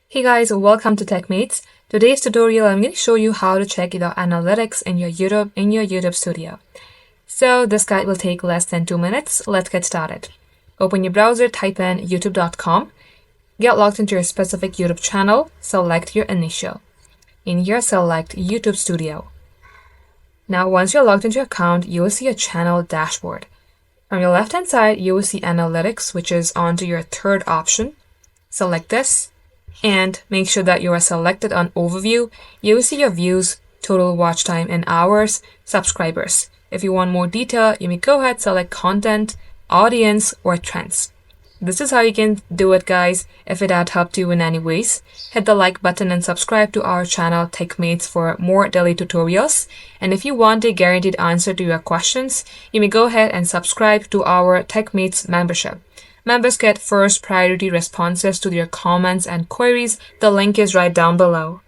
Hey guys, welcome to Techmates. Today's tutorial, I'm going to show you how to check the analytics in your YouTube Studio. So this guide will take less than 2 minutes. Let's get started. Open your browser, type in youtube.com. Get logged into your specific YouTube channel. Select your initial. In here, select YouTube Studio. Now, once you're logged into your account, you will see a channel dashboard. On your left-hand side, you will see analytics, which is onto your third option. Select this. And make sure that you are selected on overview. You will see your views, total watch time in hours, subscribers. If you want more detail, you may go ahead, select content, audience, or trends. This is how you can do it, guys. If it had helped you in any ways, hit the like button and subscribe to our channel Techmates for more daily tutorials. And if you want a guaranteed answer to your questions, you may go ahead and subscribe to our Techmates membership. Members get first priority responses to their comments and queries. The link is right down below.